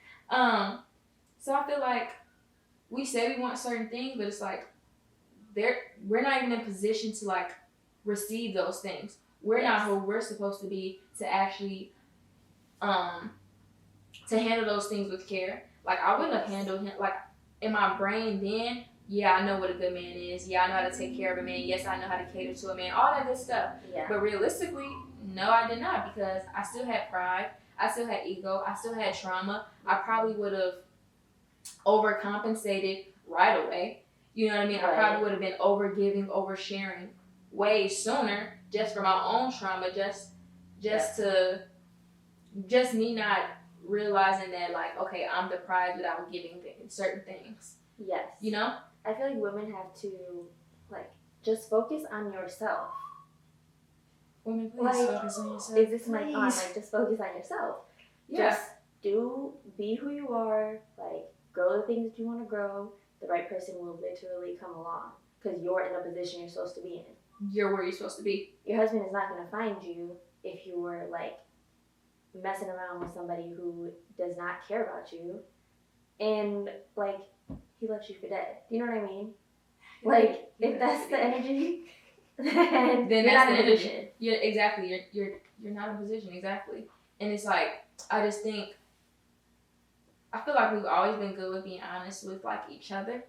So I feel like we say we want certain things, but it's like we're not even in position to, like, receive those things. We're not who we're supposed to be to actually to handle those things with care. Like, I wouldn't have handled him, like, in my brain then, yeah, I know what a good man is. Yeah, I know how to take care of a man. Yes, I know how to cater to a man. All that good stuff. Yeah. But realistically, no, I did not, because I still had pride. I still had ego. I still had trauma. I probably would have overcompensated right away. You know what I mean? Right. I probably would have been overgiving, oversharing way sooner just for my own trauma, just me not realizing that, like, okay, I'm the prize without giving certain things. Yes. You know? I feel like women have to, like, just focus on yourself. Women, please focus on yourself. Is this mic on? Like, just focus on yourself. Yeah. Just be who you are. Like, grow the things that you want to grow. The right person will literally come along because you're in a position you're supposed to be in. You're where you're supposed to be. Your husband is not going to find you if you were, like, messing around with somebody who does not care about you. And, like, he left you for dead. Do you know what I mean? Like, if that's the energy, then you're that's not in the position. Energy. Yeah, exactly. You're not in position, exactly. And it's like, I just think, I feel like we've always been good with being honest with, like, each other.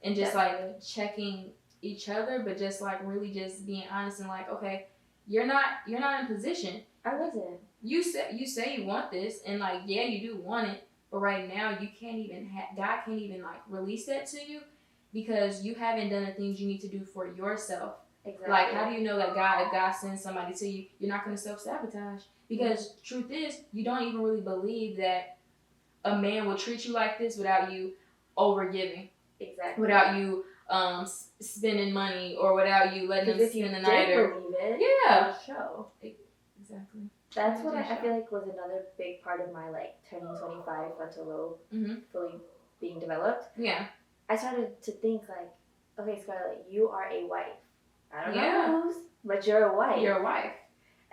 And just, like, checking each other, but just like really just being honest and like, okay, you're not in position. I wasn't. You say you want this, and like, yeah, you do want it, but right now you can't even God can't even like release that to you because you haven't done the things you need to do for yourself. Exactly. Like, how do you know that if God sends somebody to you, you're not going to self-sabotage? Because truth is, you don't even really believe that a man will treat you like this without you overgiving. Exactly. Without you spending money, or without you letting them spend the night. If you did believe it, yeah. Show. Exactly. That's what I feel like was another big part of my like turning 25 frontal lobe fully being developed. Yeah. I started to think like, okay, Scarlett, you are a wife. I don't know whose, but you're a wife. You're a wife.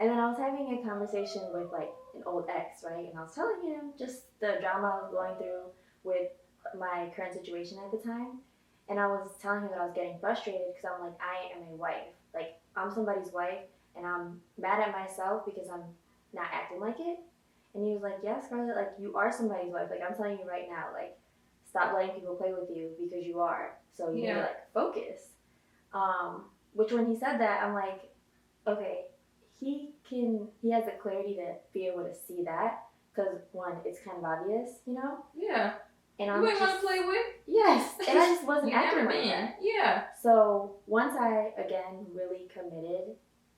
And then I was having a conversation with like an old ex, right? And I was telling him just the drama I was going through with my current situation at the time. And I was telling him that I was getting frustrated because I'm like, I am a wife. Like, I'm somebody's wife, and I'm mad at myself because I'm not acting like it. And he was like, yeah, Scarlett, like, you are somebody's wife. Like, I'm telling you right now, like, stop letting people play with you because you are. So you need to, like, focus. Which when he said that, I'm like, okay, he has the clarity to be able to see that. Because, one, it's kind of obvious, you know? Yeah. And you ain't want to play with? Yes. And I just wasn't acting like been. that. Yeah. So once I, again, really committed,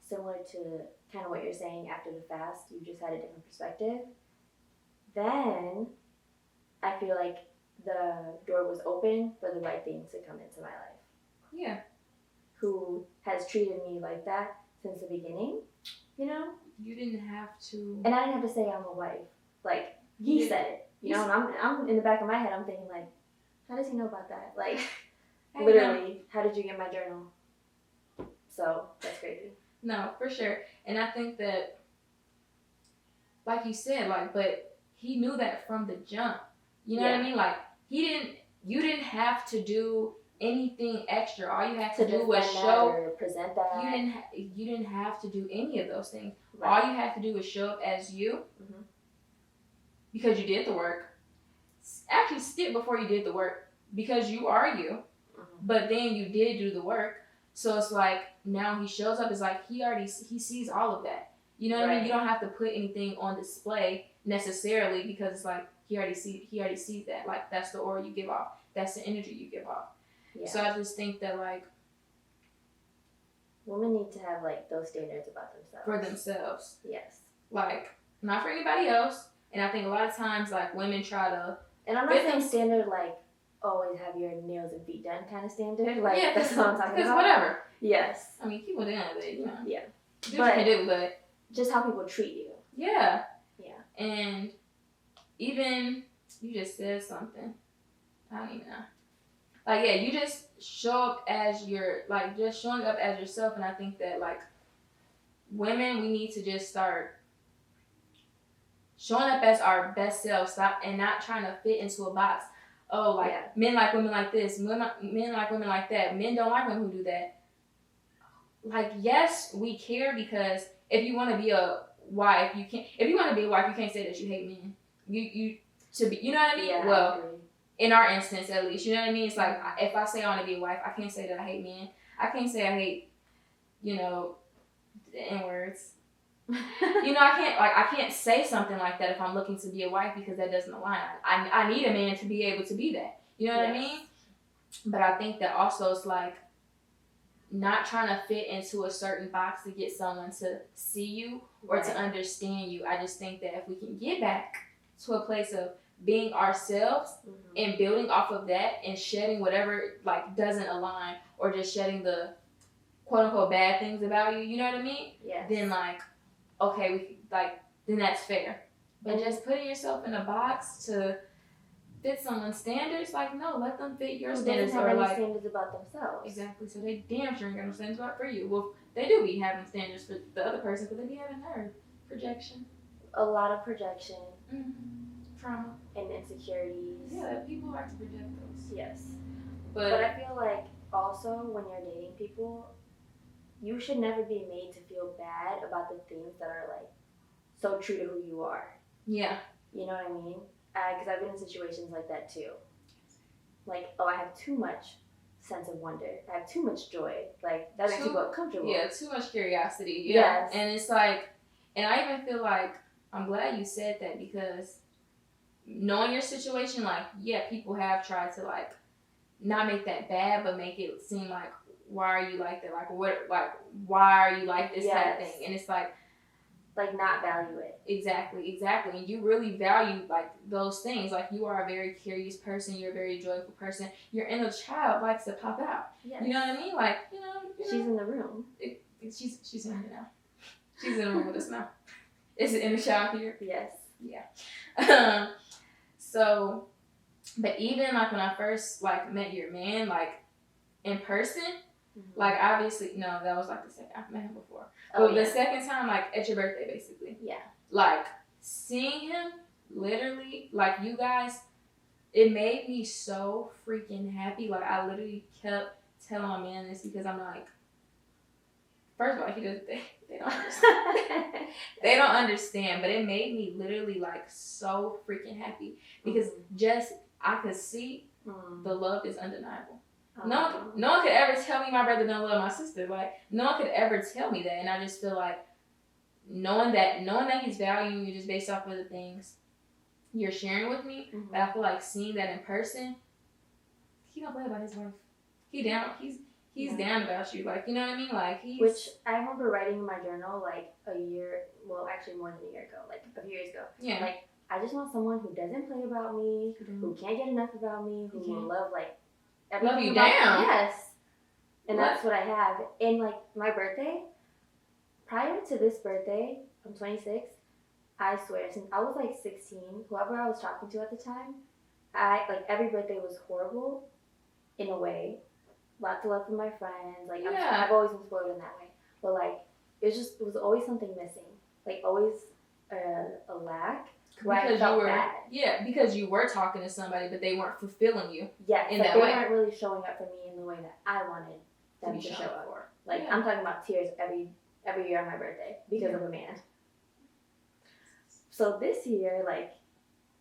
similar to kind of what you're saying after the fast, you just had a different perspective, then I feel like the door was open for the right things to come into my life. Yeah. Who has treated me like that since the beginning, you know? You didn't have to. And I didn't have to say I'm a wife. Like, he said it. You know, and I'm in the back of my head, I'm thinking like, how does he know about that? Like, literally, how did you get my journal? So, that's crazy. No, for sure. And I think that, like you said, like, but he knew that from the jump. You know what I mean? Like, you didn't have to do anything extra. All you had to do was show, or present that. You didn't have to do any of those things. Right. All you had to do was show up as you. Because you did the work. Actually, skip before you did the work. Because you are you. But then you did do the work. So it's like, now he shows up. It's like, he sees all of that. You know what I mean? You don't have to put anything on display necessarily, because it's like, he already sees that. Like, that's the aura you give off. That's the energy you give off. Yeah. So I just think that, like, women need to have, like, those standards about themselves. For themselves. Yes. Like, not for anybody else. And I think a lot of times, like, women try to... And I'm not saying standard, like, always have your nails and feet done kind of standard. Like, that's what I'm talking about. Because whatever. Yes. I mean, people doing it, you know. Yeah. Do what you can do, but... just how people treat you. Yeah. Yeah. And even... You just said something. I don't even know. Like, yeah, you just show up as just showing up as yourself. And I think that, like, women, we need to just start showing up as our best self, and not trying to fit into a box. Oh, like, men like women like this, men like women like that. Men don't like women who do that. Like, yes, we care, because if you want to be a wife, you can't. If you want to be a wife, you can't say that you hate men. You know what I mean? Yeah, well, in our instance, at least, you know what I mean. It's like, if I say I want to be a wife, I can't say that I hate men. I can't say I hate, you know, the N-words. You know, I can't say something like that if I'm looking to be a wife, because that doesn't align. I need a man to be able to be that. You know what I mean? But I think that also it's like not trying to fit into a certain box to get someone to see you or to understand you. I just think that if we can get back to a place of being ourselves and building off of that and shedding whatever like doesn't align, or just shedding the quote unquote bad things about you, you know what I mean? Yeah. Then like, okay, then that's fair. But just putting yourself in a box to fit someone's standards, like, no, let them fit your standards. Or like standards about themselves. Exactly. So they damn sure ain't got no standards about for you. Well, they do be having standards for the other person, but they be having their projection. A lot of projection. Trauma. And insecurities. Yeah, people like to project those. Yes. But I feel like also when you're dating people, you should never be made to feel bad about the things that are like so true to who you are. Yeah. You know what I mean? Because I've been in situations like that too. Like, oh, I have too much sense of wonder. I have too much joy. Like, that makes people uncomfortable. Yeah, too much curiosity. Yeah. Yes. And it's like, and I even feel like, I'm glad you said that, because knowing your situation, like, yeah, people have tried to, like, not make that bad, but make it seem like, why are you like that? Like, what, like, why are you like this type of thing? And it's like not value it. Exactly. And you really value, like, those things. Like, you are a very curious person. You're a very joyful person. Your inner child likes to pop out. Yes. You know what I mean? Like, you know. She's in the room. She's in here now. She's in the room with us now. Is the inner child here? Yes. Yeah. So, but even, like, when I first, like, met your man, like, in person, like, obviously, no, that was, like, the second. I've met him before. But the second time, like, at your birthday, basically. Yeah. Like, seeing him, literally, like, you guys, it made me so freaking happy. Like, I literally kept telling my man this, because I'm like, first of all, they don't understand. They don't understand, but it made me literally, like, so freaking happy, because just, I could see the love is undeniable. No one could ever tell me my brother don't love my sister. Like, no one could ever tell me that. And I just feel like knowing that he's valuing you just based off of the things you're sharing with me. But I feel like seeing that in person, he don't play about his wife. He's down about you. Like, you know what I mean? Like, which I remember writing in my journal, like, actually more than a year ago, like a few years ago. Yeah. Like, I just want someone who doesn't play about me, who can't get enough about me, who will love, like, love you down. Yes. And that's what I have. And, like, my birthday, prior to this birthday, I'm 26, I swear, since I was, like, 16, whoever I was talking to at the time, every birthday was horrible in a way. Lots of love from my friends. Like, I've always been spoiled in that way. But, like, it was always something missing. Like, always a lack. Because you were bad. Yeah, because you were talking to somebody, but they weren't fulfilling you. Yeah, in that way. They weren't really showing up for me in the way that I wanted them to show up for. Like, I'm talking about tears every year on my birthday because of a man. So this year, like,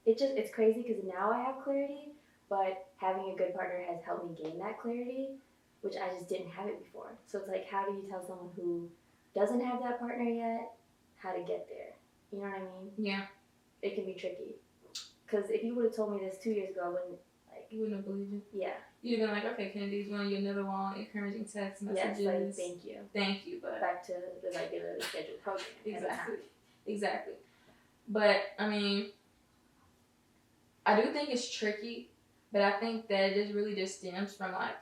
it's crazy because now I have clarity, but having a good partner has helped me gain that clarity, which I just didn't have it before. So it's like, how do you tell someone who doesn't have that partner yet how to get there? You know what I mean? Yeah. It can be tricky. Because if you would have told me this 2 years ago, I wouldn't, like... You wouldn't have believed it. Yeah. You'd have been like, okay, Kennedy's one, you another long, encouraging text messages. Yes, like, thank you. Thank you, but... Back to the regularly scheduled program. Exactly. But, I mean, I do think it's tricky, but I think that it really just stems from, like,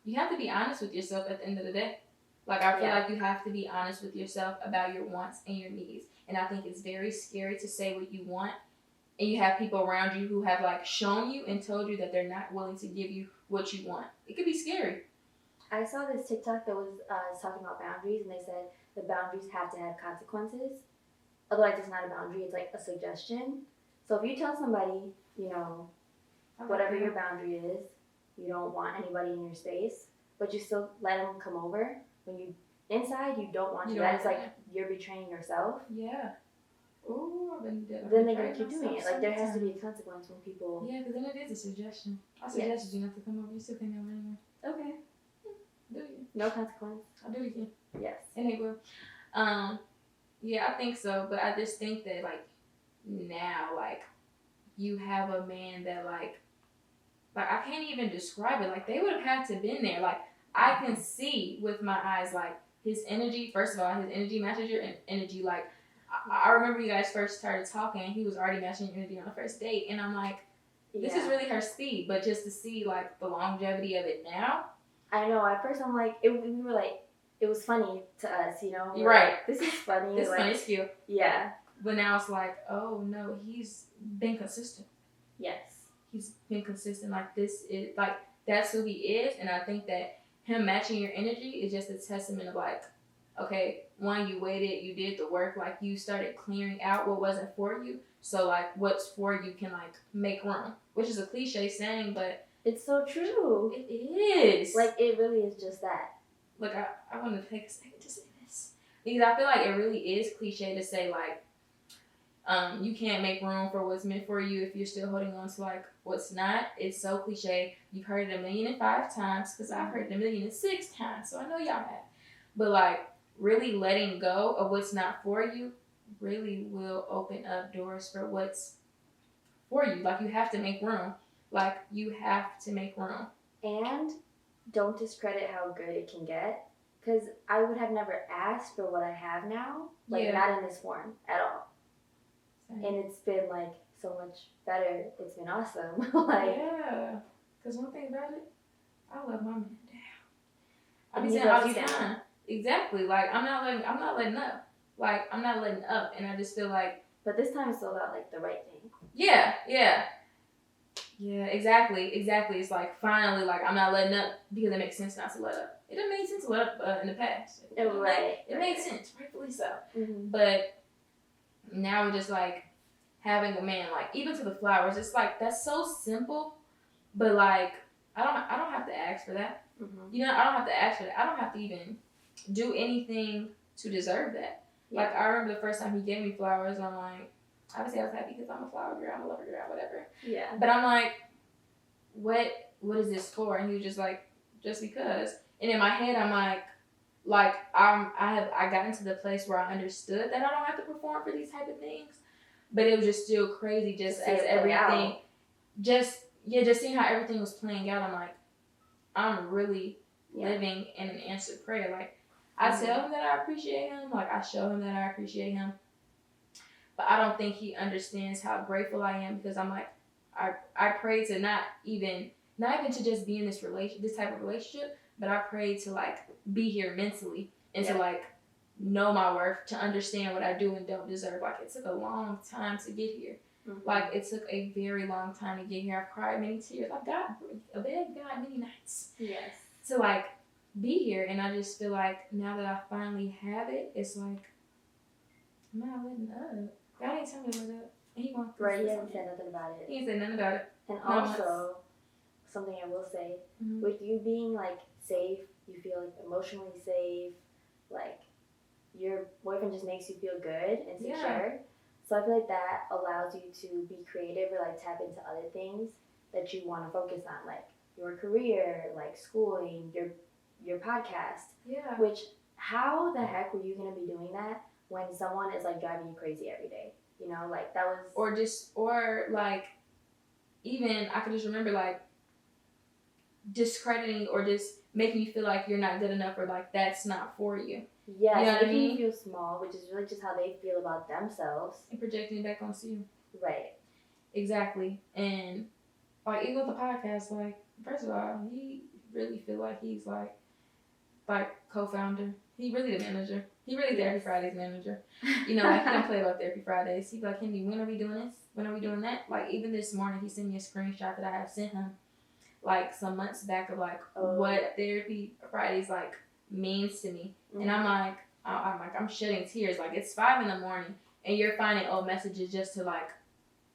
you have to be honest with yourself at the end of the day. Like, I feel like you have to be honest with yourself about your wants and your needs. And I think it's very scary to say what you want, and you have people around you who have, like, shown you and told you that they're not willing to give you what you want. It could be scary. I saw this TikTok that was talking about boundaries, and they said the boundaries have to have consequences. Otherwise, it's not a boundary, it's like a suggestion. So if you tell somebody, you know, whatever your boundary is, you don't want anybody in your space, but you still let them come over, when you inside you don't want to. That's like you're betraying yourself. Yeah. Ooh, then they're gonna keep doing it. Like, there has to be a consequence when people. Yeah, because then it is a suggestion. I suggested you not to come over. You still came over anyway. Okay. Do you? No consequence. I'll do it again. Yes. And he will. Yeah, I think so. But I just think that, like, now, like, you have a man that, like I can't even describe it. Like, they would have had to been there. Like, I can see with my eyes, like, his energy. First of all, his energy matches your energy. Like, I remember you guys first started talking, and he was already matching your energy on the first date. And I'm like, this is really her speed. But just to see, like, the longevity of it now. I know. At first, I'm like, we were like, it was funny to us, you know? Right. Like, this is funny. This is funny. It's cute. Yeah. But now it's like, oh, no, he's been consistent. Yes. He's been consistent. Like, this is, like, that's who he is. And I think that him matching your energy is just a testament of, like, okay, one, you waited, you did the work, like, you started clearing out what wasn't for you. So, like, what's for you can, like, make room. Which is a cliche saying, but it's so true. It is. Like, it really is just that. Look, I want to take a second to say this. Because I feel like it really is cliche to say, like, You can't make room for what's meant for you if you're still holding on to like what's not. It's so cliche. You've heard it 1,005 times because I've heard it 1,006 times, so I know y'all have. But like really letting go of what's not for you really will open up doors for what's for you. Like you have to make room. Like you have to make room. And don't discredit how good it can get. Because I would have never asked for what I have now. Like not in this form at all. Same. And it's been like so much better. It's been awesome. Like yeah. Because one thing about it, I love my man down. I be saying all the time. Exactly. Like I'm not letting up. Like I'm not letting up, and I just feel like. But this time it's about like the right thing. Yeah. Yeah, exactly. It's like finally, like I'm not letting up because it makes sense not to let up. It didn't make sense to let up in the past. It made sense, rightfully so. Mm-hmm. But now we're just like having a man, like even to the flowers. It's like that's so simple, but like I don't have to ask for that. Mm-hmm. You know, I don't have to ask for that. I don't have to even do anything to deserve that. Yeah. Like I remember the first time he gave me flowers, and I'm like. Obviously, I was happy because I'm a flower girl, I'm a lover girl, whatever. Yeah. But I'm like, what is this for? And he was just like, just because. And in my head, I'm like I got into the place where I understood that I don't have to perform for these type of things, but it was just still crazy, just as everything, just seeing how everything was playing out. I'm like, I'm really living in an answered prayer. Like I tell him that I appreciate him, like I show him that I appreciate him. But I don't think he understands how grateful I am because I'm like, I pray to not even to just be in this type of relationship, but I pray to like be here mentally and to like know my worth, to understand what I do and don't deserve. Like it took a long time to get here. Mm-hmm. Like it took a very long time to get here. I've cried many tears. I've got a bed, got many nights. Yes. To like be here, and I just feel like now that I finally have it, it's like I'm not letting up. God ain't telling me to let up. And he wants right, he hasn't said nothing about it. He ain't said nothing about it. And also, something I will say, with you being like safe, you feel like emotionally safe, like your boyfriend just makes you feel good and secure. Yeah. So I feel like that allows you to be creative or like tap into other things that you want to focus on, like your career, like schooling, your podcast. Yeah. Which, how the heck were you going to be doing that when someone is like driving you crazy every day? You know, like that was... Or like, even, I could just remember like discrediting or just making you feel like you're not good enough or like that's not for you. Yes, you know making you feel small, which is really just how they feel about themselves. And projecting it back onto you. Right. Exactly. And like even with the podcast, like, first of all, he really feel like he's like co-founder. He really the manager. He really Therapy Fridays manager. You know, like he don't play about Therapy Fridays. He be like, Henry, when are we doing this? When are we doing that? Like even this morning, he sent me a screenshot that I have sent him, like some months back of like what Therapy Fridays like means to me, and I'm shedding tears. Like it's 5 a.m, and you're finding old messages just to like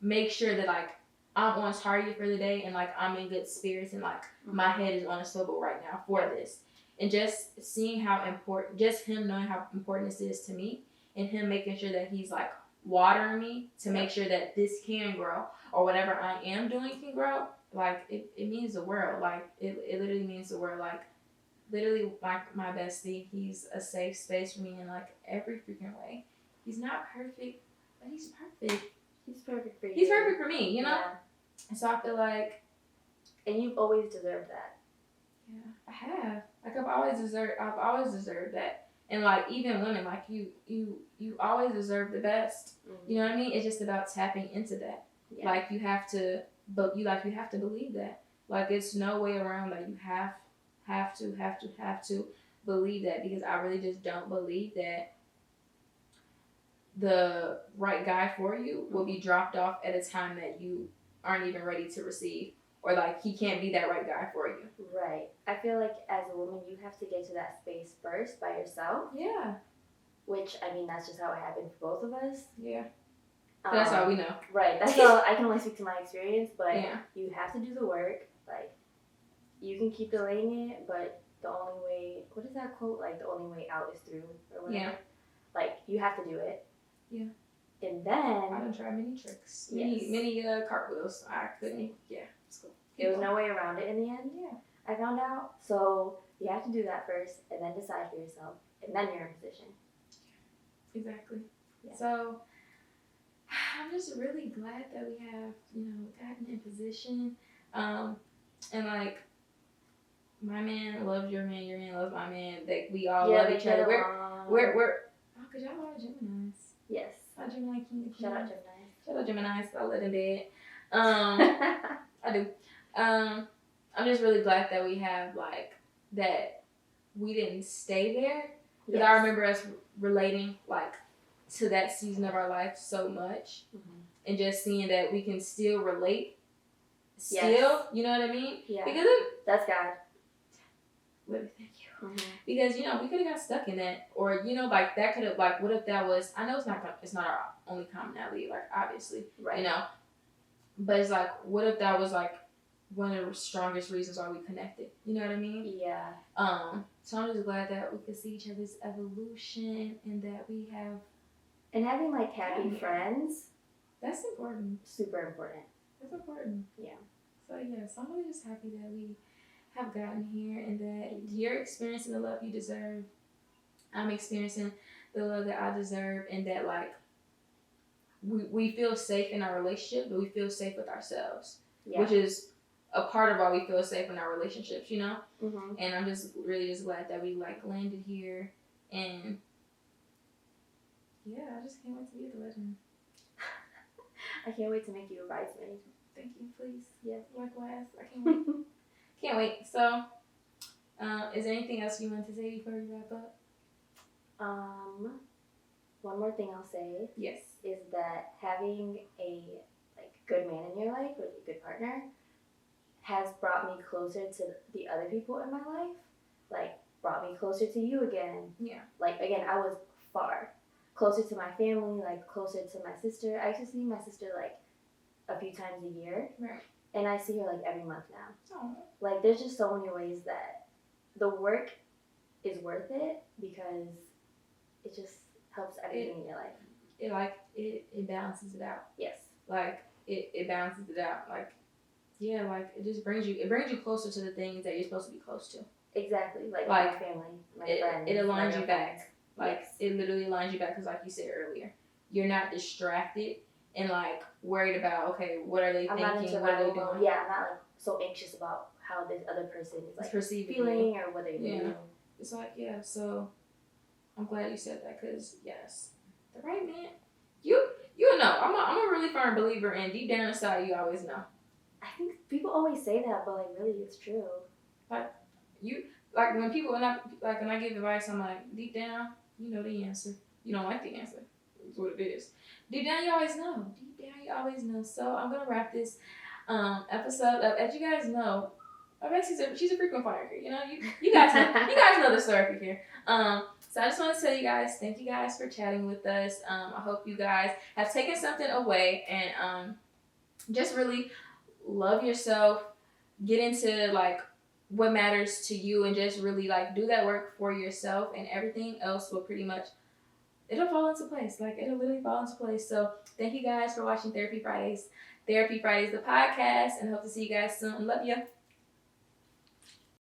make sure that like I'm on target for the day and like I'm in good spirits and like my head is on a swivel right now for this. And just seeing how important, just him knowing how important this is to me, and him making sure that he's like watering me to make sure that this can grow, or whatever I am doing can grow. Like it means the world. Like it literally means the world. Like literally, like my bestie, he's a safe space for me in like every freaking way. He's not perfect, but he's perfect. He's perfect for you. He's perfect for me, you know. Yeah. And so I feel like, and you've always deserved that. Yeah, I have. Like I've always deserved that. And like even women, like you always deserve the best. Mm-hmm. You know what I mean? It's just about tapping into that. Yeah. Like you have to believe that. Like it's no way around that. You have to believe that, because I really just don't believe that the right guy for you will be dropped off at a time that you aren't even ready to receive. Or like he can't be that right guy for you. Right. I feel like as a woman, you have to get to that space first by yourself. Yeah. Which, I mean, that's just how it happened for both of us. Yeah. That's all we know. Right. That's all. I can only speak to my experience, but you have to do the work. Like, you can keep delaying it, but the only way, what is that quote? Like, the only way out is through, or whatever. Yeah. Like, you have to do it. Yeah. And And then I done tried many tricks, many cartwheels. I couldn't. Yeah, it's cool. There was no way around it in the end. Yeah, I found out. So you have to do that first, and then decide for yourself, and then you're in position. Exactly. Yeah. So I'm just really glad that we have, gotten in position. And like, my man loves your man loves my man. That we all love each other. We're oh, cause y'all are Geminis. Yes. Our Gemini king. Shout out Gemini. Shout out Gemini. I live in bed. I do. I'm just really glad that we have like that. We didn't stay there because I remember us relating like to that season of our life so much, and just seeing that we can still relate. Still, you know what I mean? Yeah. Because that's God. Thank you. Because we could have got stuck in that, or like that could have like, what if that was? I know it's not our only commonality, like obviously, right? But it's like, what if that was like one of the strongest reasons why we connected? You know what I mean? Yeah. So I'm just glad that we could see each other's evolution and that we have. And having like happy friends. That's important. Super important. That's important. Yeah. So so I'm really just happy that we have gotten here and that you're experiencing the love you deserve. I'm experiencing the love that I deserve, and that like we feel safe in our relationship, but we feel safe with ourselves, which is a part of why we feel safe in our relationships, And I'm just really just glad that we like landed here, and I just can't wait to be the legend. I can't wait to make you a bridesmaid. Thank you, please. Yes. Likewise. I can't wait. Can't wait. So, is there anything else you want to say before we wrap up? One more thing I'll say. Yes. Is that having a good man in your life, or a good partner, has brought me closer to the other people in my life. Like, brought me closer to you again. Yeah. Like, again, I was far. Closer to my family, like, closer to my sister. I used to see my sister, like, a few times a year. Right. And I see her, like, every month now. Oh. Like, there's just so many ways that the work is worth it, because it just helps everything in your life. It balances it out. Yes. Like, it balances it out. Like, it just brings you closer to the things that you're supposed to be close to. Exactly. Like my family, my friends. It aligns you back. Like, it literally aligns you back, because like you said earlier, you're not distracted and like worried about, okay, what are they thinking, what are they doing? Yeah, I'm not like so anxious about how this other person is like feeling or what they're doing. It's like, so I'm glad you said that, because yes, the right man, you know, I'm a really firm believer in deep down inside you always know. I think people always say that, but like really it's true. Like when I give advice, I'm like, deep down, you know the answer. You don't like the answer. It's what it is. Deep down, you always know. Deep down, you always know. So I'm gonna wrap this episode up. As you guys know, I bet she's a frequent flyer here. You guys know the story if you're here. So I just want to tell you guys, thank you guys for chatting with us. I hope you guys have taken something away, and just really love yourself. Get into like what matters to you, and just really like do that work for yourself, and everything else will pretty much, it'll fall into place. Like, it'll literally fall into place. So thank you guys for watching Therapy Fridays. Therapy Fridays, the podcast, and hope to see you guys soon. Love you.